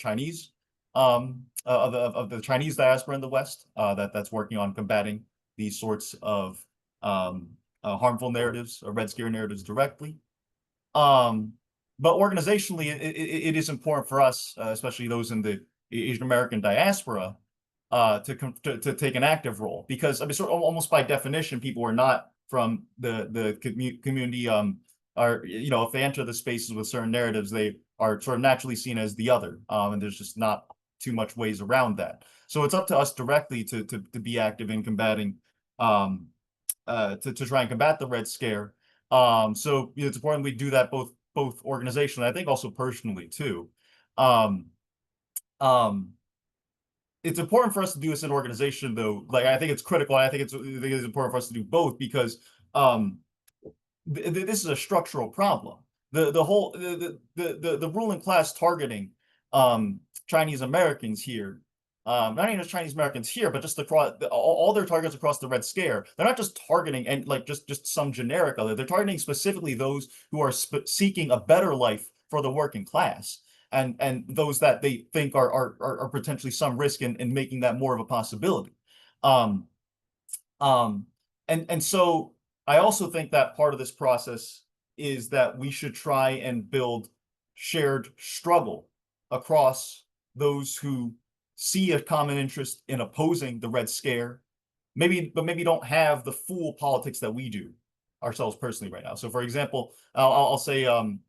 the Chinese diaspora in the West that's working on combating these sorts of harmful narratives or Red Scare narratives directly. But organizationally, it is important for us, especially those in the Asian American diaspora, to take an active role, because I mean, sort of almost by definition, people who are not from the community are, you know, if they enter the spaces with certain narratives, they are sort of naturally seen as the other, and there's just not too much ways around that. So it's up to us directly to be active in combating, to try and combat the Red Scare. So you know, it's important we do that both organizationally, I think also personally too. Um, um, it's important for us to do this in organization, though. Like I think it's critical. I think it's important for us to do both because this is a structural problem. The whole the ruling class targeting Chinese Americans here, not even just Chinese Americans here, but just across all their targets across the Red Scare. They're not just targeting and like just some generic other. They're targeting specifically those who are seeking a better life for the working class, and those that they think are potentially some risk in making that more of a possibility. Um, um, and so I also think that part of this process is that we should try and build shared struggle across those who see a common interest in opposing the Red Scare, but maybe don't have the full politics that we do ourselves personally right now. So, for example, I'll say um,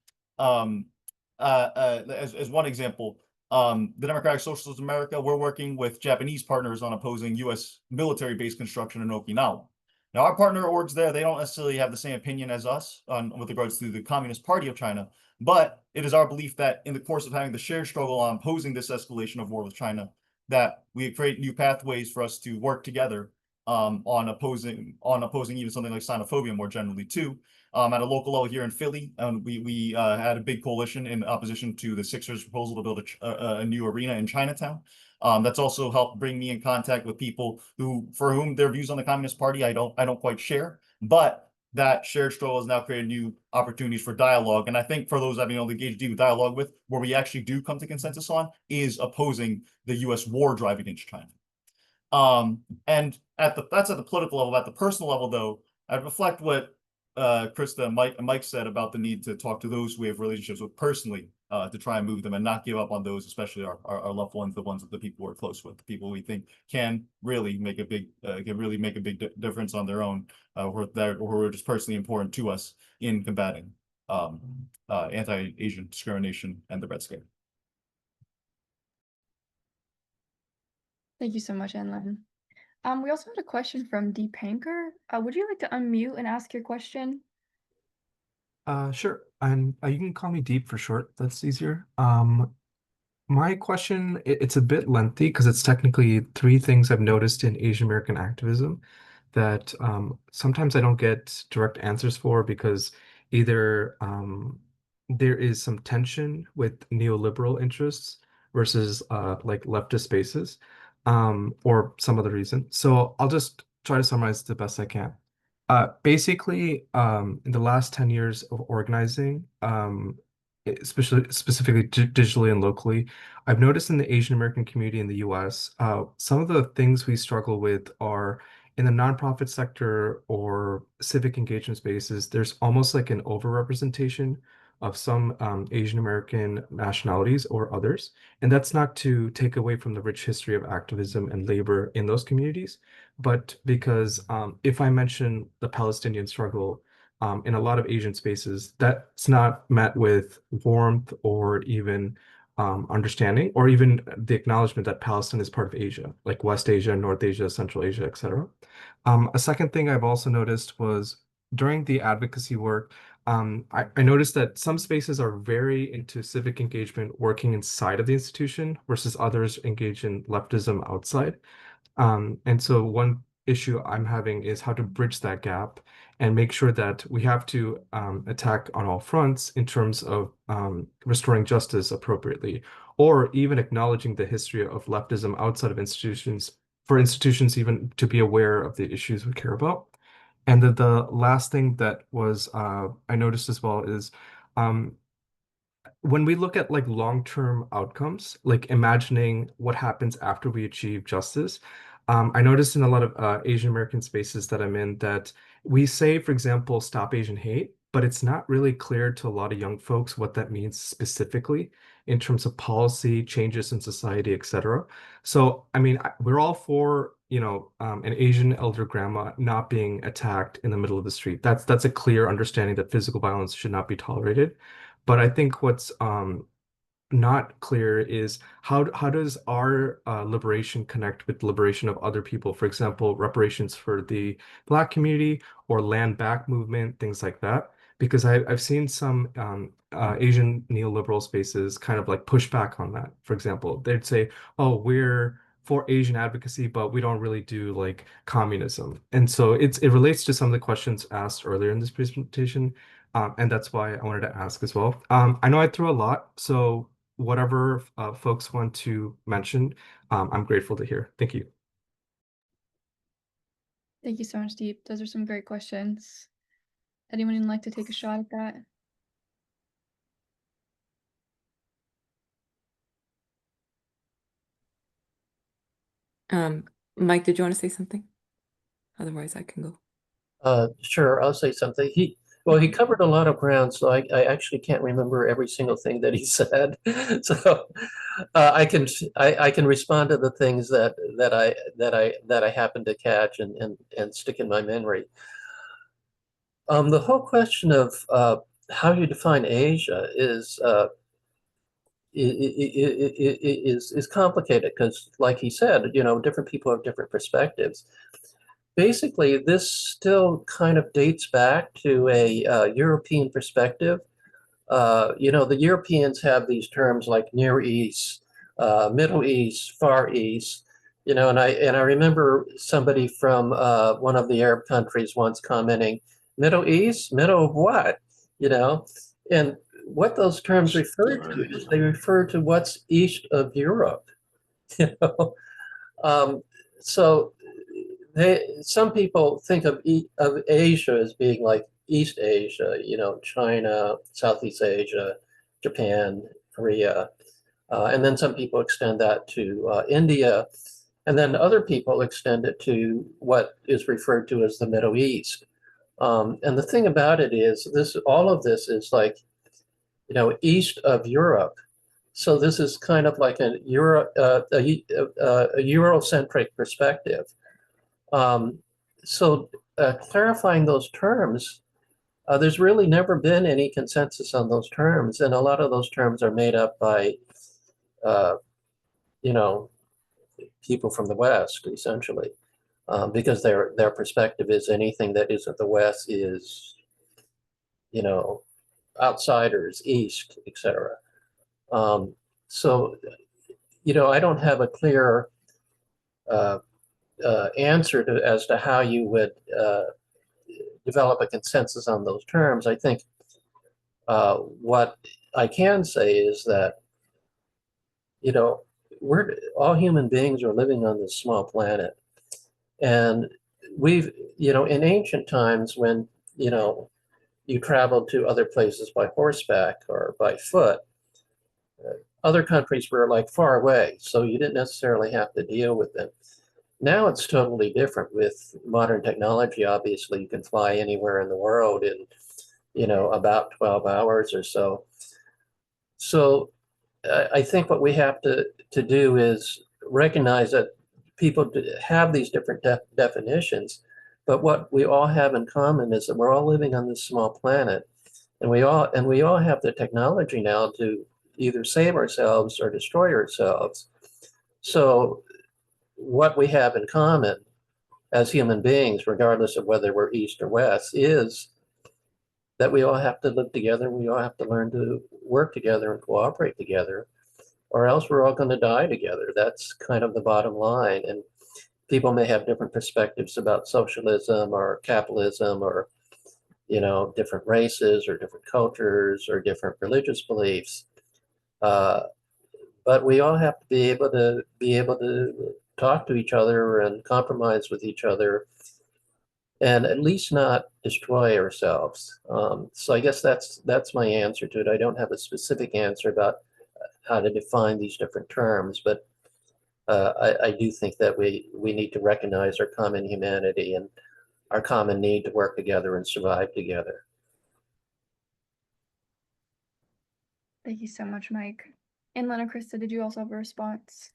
as one example, the Democratic Socialists of America, we're working with Japanese partners on opposing U.S. military base construction in Okinawa. Now, our partner orgs there, they don't necessarily have the same opinion as us with regards to the Communist Party of China, but it is our belief that in the course of having the shared struggle on opposing this escalation of war with China, that we create new pathways for us to work together on opposing even something like xenophobia more generally too. At a local level here in Philly, we had a big coalition in opposition to the Sixers' proposal to build a new arena in Chinatown. That's also helped bring me in contact with people for whom their views on the Communist Party I don't quite share, but that shared struggle has now created new opportunities for dialogue. And I think for those I've been able to engage deep dialogue with, where we actually do come to consensus on, is opposing the U.S. war drive against China. And that's at the political level. At the personal level, though, I reflect what Krista and Mike said about the need to talk to those we have relationships with personally, to try and move them and not give up on those, especially our loved ones, the people we're close with, the people we think can really make a big difference on their own, or who are just personally important to us in combating anti-Asian discrimination and the Red Scare. Thank you so much, Anlin. We also had a question from Deep Hanker. Would you like to unmute and ask your question? Sure. And you can call me Deep for short. That's easier. My question, it's a bit lengthy because it's technically three things I've noticed in Asian American activism that sometimes I don't get direct answers for because either there is some tension with neoliberal interests versus like leftist spaces, or some other reason. So I'll just try to summarize the best I can. Basically, in the last 10 years of organizing, especially specifically digitally and locally, I've noticed in the Asian American community in the US, some of the things we struggle with are in the nonprofit sector or civic engagement spaces, there's almost like an overrepresentation of some Asian American nationalities or others. And that's not to take away from the rich history of activism and labor in those communities, but because if I mention the Palestinian struggle in a lot of Asian spaces, that's not met with warmth or even understanding, or even the acknowledgement that Palestine is part of Asia, like West Asia, North Asia, Central Asia, etc. A second thing I've also noticed was during the advocacy work, I noticed that some spaces are very into civic engagement working inside of the institution versus others engage in leftism outside. And so one issue I'm having is how to bridge that gap and make sure that we have to attack on all fronts in terms of restoring justice appropriately, or even acknowledging the history of leftism outside of institutions, for institutions even to be aware of the issues we care about. And then the last thing that was I noticed as well is um, when we look at like long-term outcomes, like imagining what happens after we achieve justice, I noticed in a lot of Asian American spaces that I'm in that we say, for example, stop Asian hate, but it's not really clear to a lot of young folks what that means specifically in terms of policy changes in society, etc. So, I mean, we're all for, an Asian elder grandma not being attacked in the middle of the street. That's a clear understanding that physical violence should not be tolerated. But I think what's not clear is how does our liberation connect with the liberation of other people? For example, reparations for the Black community or land back movement, things like that. Because I've seen some Asian neoliberal spaces kind of like push back on that. For example, they'd say, "Oh, we're for Asian advocacy, but we don't really do like communism." And so it relates to some of the questions asked earlier in this presentation. And that's why I wanted to ask as well. I know I threw a lot, so whatever folks want to mention, I'm grateful to hear. Thank you. Thank you so much, Deep. Those are some great questions. Anyone like to take a shot at that? Mike, did you want to say something? Otherwise, I can go. Sure, I'll say something. He covered a lot of ground, so I actually can't remember every single thing that he said. So I can respond to the things that I happen to catch and stick in my memory. The whole question of how you define Asia is complicated because, like he said, different people have different perspectives. Basically, this still kind of dates back to a European perspective. The Europeans have these terms like Near East, Middle East, Far East. And I remember somebody from one of the Arab countries once commenting, "Middle East, middle of what?" And what those terms refer to is they refer to what's east of Europe. You know, so some people think of Asia as being like East Asia, China, Southeast Asia, Japan, Korea, and then some people extend that to India, and then other people extend it to what is referred to as the Middle East. And the thing about it is, all of this is like, east of Europe. So this is kind of like a Eurocentric perspective. So clarifying those terms, there's really never been any consensus on those terms, and a lot of those terms are made up by, people from the West, essentially, because their perspective is anything that isn't the West is, outsiders, East, etc. So, I don't have a clear answer as to how you would develop a consensus on those terms. I think what I can say is that, we're all human beings are living on this small planet. And we've, in ancient times when, you traveled to other places by horseback or by foot, other countries were like far away, so you didn't necessarily have to deal with them. Now it's totally different with modern technology. Obviously, you can fly anywhere in the world in, about 12 hours or so. So I think what we have to do is recognize that people have these different definitions, but what we all have in common is that we're all living on this small planet, and we all have the technology now to either save ourselves or destroy ourselves. So what we have in common as human beings, regardless of whether we're East or West, is that we all have to live together. We all have to learn to work together and cooperate together, or else we're all going to die together. That's kind of the bottom line. And people may have different perspectives about socialism or capitalism or, different races or different cultures or different religious beliefs. But we all have to be able to talk to each other and compromise with each other, and at least not destroy ourselves. So I guess that's my answer to it. I don't have a specific answer about how to define these different terms, but I do think that we need to recognize our common humanity and our common need to work together and survive together. Thank you so much, Mike. And Lena, Krista, did you also have a response?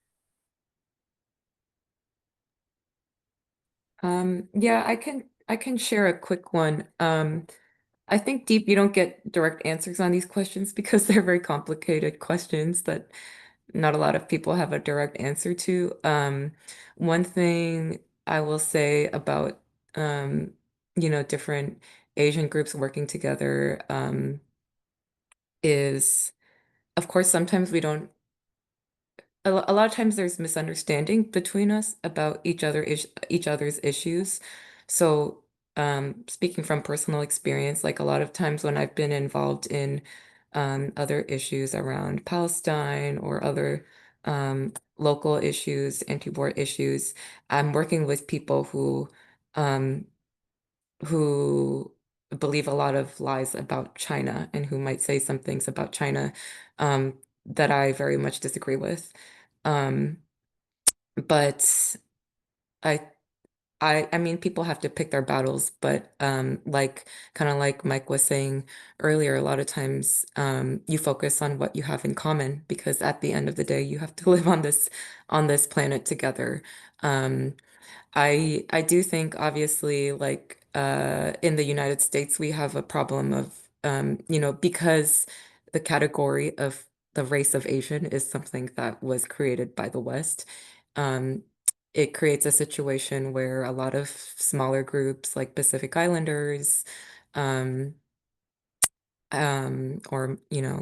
Yeah, I can share a quick one. I think Deep, you don't get direct answers on these questions because they're very complicated questions that not a lot of people have a direct answer to. One thing I will say about different Asian groups working together is, of course, sometimes we don't a lot of times there's misunderstanding between us about each other's issues. So, speaking from personal experience, like a lot of times when I've been involved in other issues around Palestine or other local issues, anti-war issues, I'm working with people um, who believe a lot of lies about China and who might say some things about China that I very much disagree with. Um, but I I mean people have to pick their battles, but like kind of like Mike was saying earlier, a lot of times you focus on what you have in common because at the end of the day you have to live on this planet together. Um, I do think obviously like in the United States we have a problem of because the category of the race of Asian is something that was created by the West. Um, it creates a situation where a lot of smaller groups like Pacific Islanders, um, or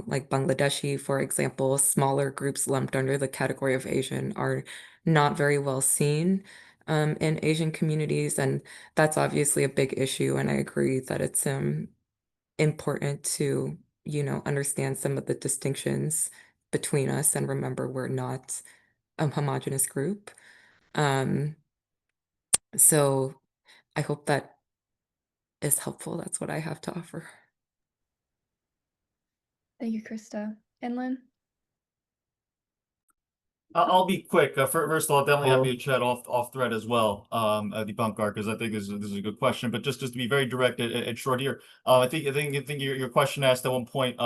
like Bangladeshi, for example, smaller groups lumped under the category of Asian are not very well seen in Asian communities, and that's obviously a big issue. And I agree that it's important to understand some of the distinctions between us and remember we're not a homogenous group. Um, so I hope that is helpful. That's what I have to offer. Thank you, Krista. And Lynn? I'll be quick. First of all, definitely happy to chat off thread as well, debunk art, because I think this is a good question. But just to be very direct and short here, I think your question asked at one point,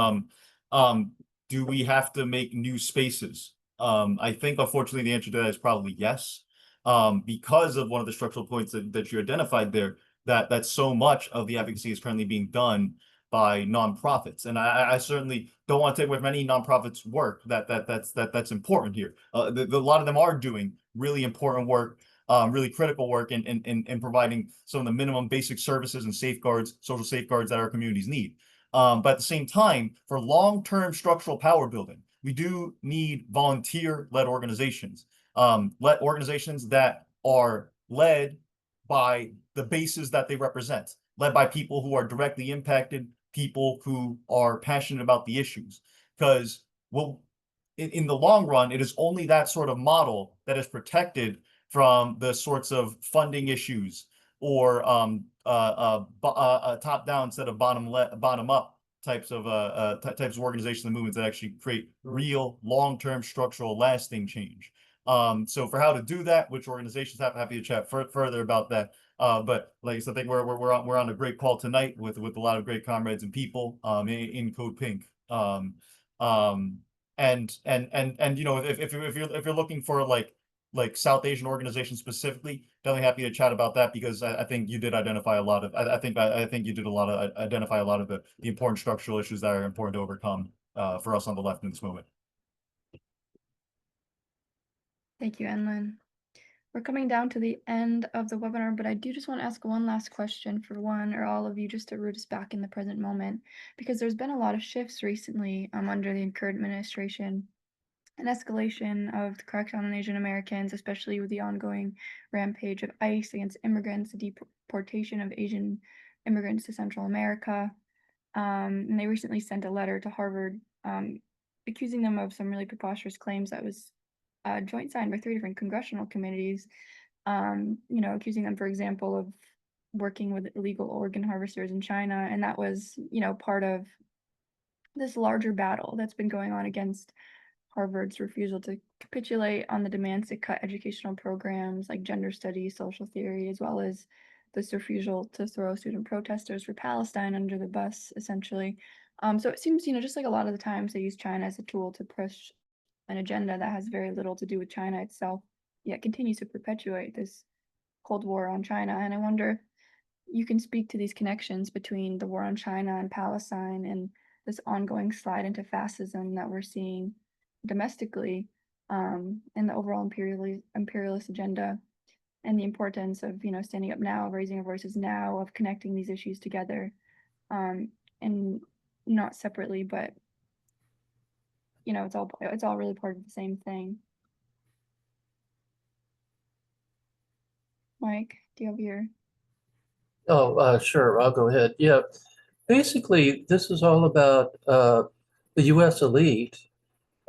do we have to make new spaces? I think unfortunately the answer to that is probably yes, because of one of the structural points that you identified there, that so much of the advocacy is currently being done by nonprofits, and I certainly don't want to take away from any nonprofits' work that's important here. A lot of them are doing really important work, really critical work, in providing some of the minimum basic services and safeguards, social safeguards that our communities need. But at the same time, for long-term structural power building, we do need volunteer-led organizations, organizations that are led by the bases that they represent, led by people who are directly impacted, people who are passionate about the issues. Because in the long run, it is only that sort of model that is protected from the sorts of funding issues or top down instead of bottom up types of organizations and movements that actually create real long-term structural lasting change. So for how to do that, which organizations happy to chat further about that But like I said, I think we're on a great call tonight with a lot of great comrades and people in Code Pink. And you know, if you're looking for like South Asian organizations specifically, definitely happy to chat about that, because I think you did identify a lot of I think you did identify a lot of the important structural issues that are important to overcome for us on the left in this moment. Thank you, Enlin. We're coming down to the end of the webinar, but I do just want to ask one last question for one or all of you, just to root us back in the present moment, because there's been a lot of shifts recently under the current administration, an escalation of the crackdown on Asian Americans, especially with the ongoing rampage of ICE against immigrants, the deportation of Asian immigrants to Central America. And they recently sent a letter to Harvard accusing them of some really preposterous claims that was joint signed by 3 different congressional committees, you know, accusing them, for example, of working with illegal organ harvesters in China. And that was, you know, part of this larger battle that's been going on against Harvard's refusal to capitulate on the demands to cut educational programs like gender studies, social theory, as well as this refusal to throw student protesters for Palestine under the bus, essentially. So it seems, you know, just like a lot of the times they use China as a tool to push an agenda that has very little to do with China itself, yet continues to perpetuate this Cold War on China. And I wonder, you can speak to these connections between the war on China and Palestine and this ongoing slide into fascism that we're seeing domestically in the overall imperialist agenda, and the importance of, you know, standing up now, raising our voices now, of connecting these issues together, and not separately, but you know, it's all really part of the same thing. Mike, do you have your? Oh, sure, I'll go ahead. Yeah, basically, this is all about the US elite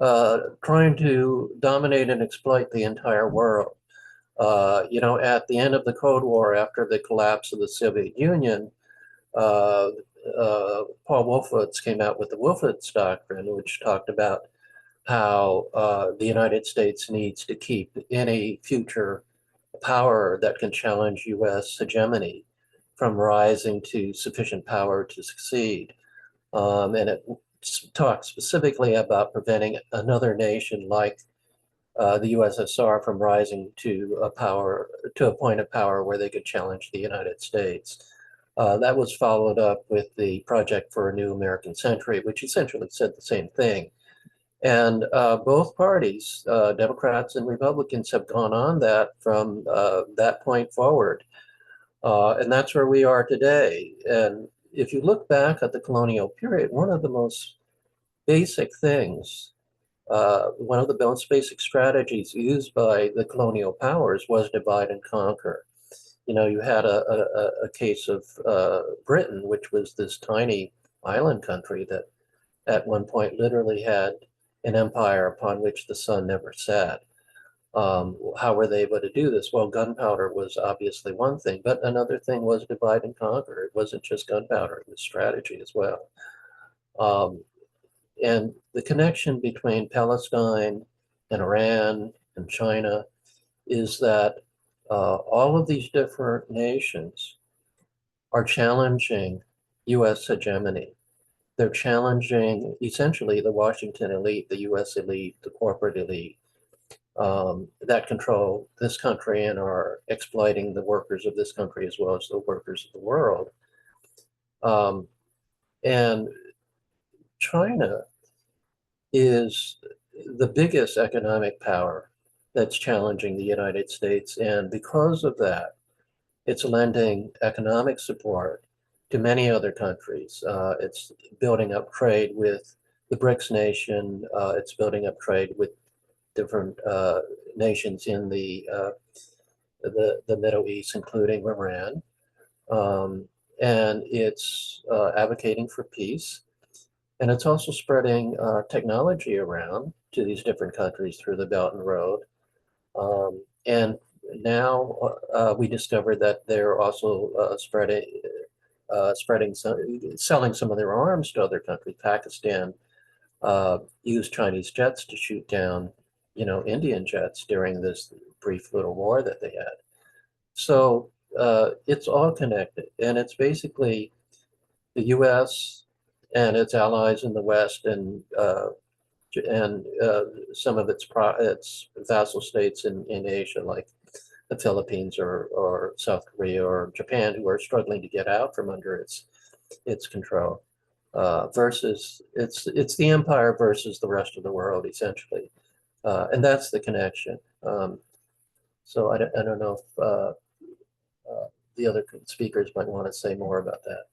trying to dominate and exploit the entire world. You know, at the end of the Cold War, after the collapse of the Soviet Union, uh, Paul Wolfowitz came out with the Wolfowitz Doctrine, which talked about how the United States needs to keep any future power that can challenge US hegemony from rising to sufficient power to succeed. And it talks specifically about preventing another nation like the USSR from rising to a point of power where they could challenge the United States. That was followed up with the Project for a New American Century, which essentially said the same thing. And both parties, Democrats and Republicans, have gone on that from that point forward. And that's where we are today. And if you look back at the colonial period, one of the most basic things, one of the most basic strategies used by the colonial powers was divide and conquer. You know, you had a case of Britain, which was this tiny island country that at one point literally had an empire upon which the sun never set. How were they able to do this? Well, gunpowder was obviously one thing, but another thing was divide and conquer. It wasn't just gunpowder, it was strategy as well. And the connection between Palestine and Iran and China is that all of these different nations are challenging US hegemony. They're challenging essentially the Washington elite, the US elite, the corporate elite that control this country and are exploiting the workers of this country as well as the workers of the world. And China is the biggest economic power that's challenging the United States. And because of that, it's lending economic support to many other countries. It's building up trade with the BRICS nation. It's building up trade with different nations in the Middle East, including Iran. And it's advocating for peace. And it's also spreading technology around to these different countries through the Belt and Road. And now we discovered that they're also selling some of their arms to other countries. Pakistan used Chinese jets to shoot down, you know, Indian jets during this brief little war that they had. So it's all connected, and it's basically the U.S. and its allies in the West, and some of its vassal states in Asia, like the Philippines or South Korea or Japan, who are struggling to get out from under its control. Versus it's the empire versus the rest of the world, essentially, and that's the connection. So I don't know if the other speakers might want to say more about that.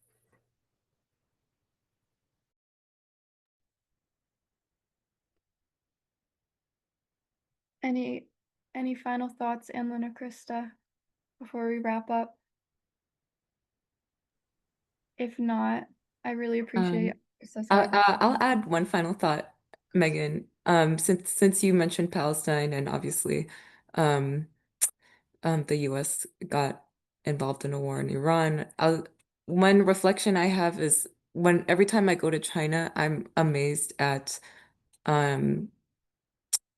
Any final thoughts, Anlin or Krista, before we wrap up? If not, I really appreciate Krista's I'll add one final thought, Megan. Since you mentioned Palestine and obviously, the U.S. got involved in a war in Iran. One reflection I have is every time I go to China, I'm amazed at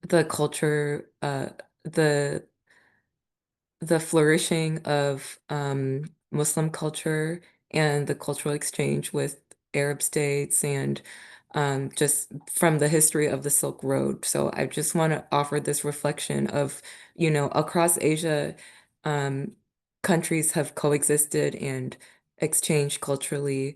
the culture, the flourishing of Muslim culture and the cultural exchange with Arab states, and just from the history of the Silk Road. So I just want to offer this reflection of, across Asia, countries have coexisted and exchanged culturally,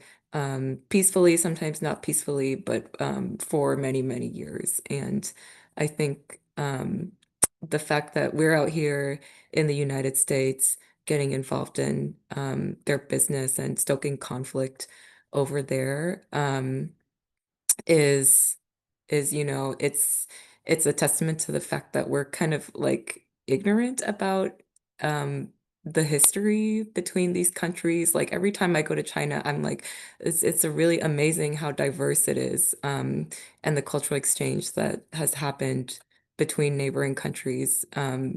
peacefully, sometimes not peacefully, but for many, many years. And I think the fact that we're out here in the United States getting involved in their business and stoking conflict over there is it's a testament to the fact that we're kind of like ignorant about the history between these countries. Like every time I go to China, I'm like, it's a really amazing how diverse it is, and the cultural exchange that has happened between neighboring countries.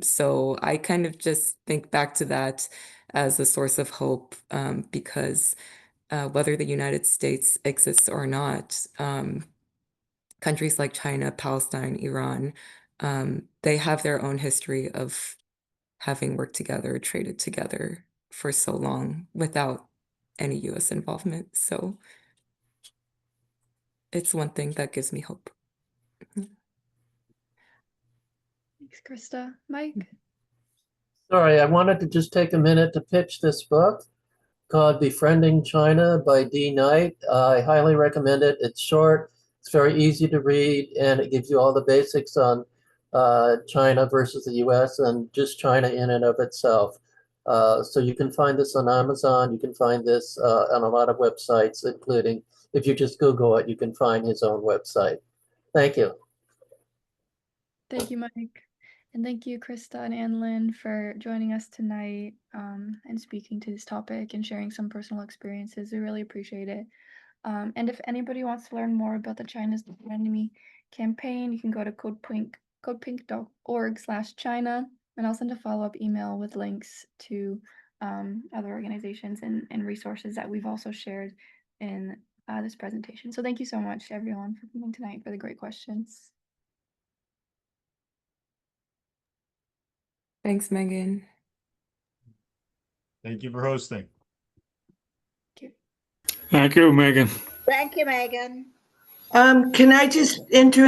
So I kind of just think back to that as a source of hope, because whether the United States exists or not, countries like China, Palestine, Iran, they have their own history of having worked together, traded together for so long without any US involvement. So it's one thing that gives me hope. Thanks, Krista. Mike? Sorry, I wanted to just take a minute to pitch this book called Befriending China by D. Knight. I highly recommend it. It's short, it's very easy to read, and it gives you all the basics on China versus the US and just China in and of itself. So you can find this on Amazon. You can find this on a lot of websites, including, if you just Google it, you can find his own website. Thank you. Thank you, Mike. And thank you, Krista and Anlin, for joining us tonight and speaking to this topic and sharing some personal experiences. We really appreciate it. And if anybody wants to learn more about the China's Different Enemy campaign, you can go to codepink.org/China, and I'll send a follow-up email with links to other organizations and resources that we've also shared in this presentation. So thank you so much to everyone for coming tonight, for the great questions. Thanks, Megan. Thank you for hosting. Thank you, Megan. Thank you, Megan. Can I just enter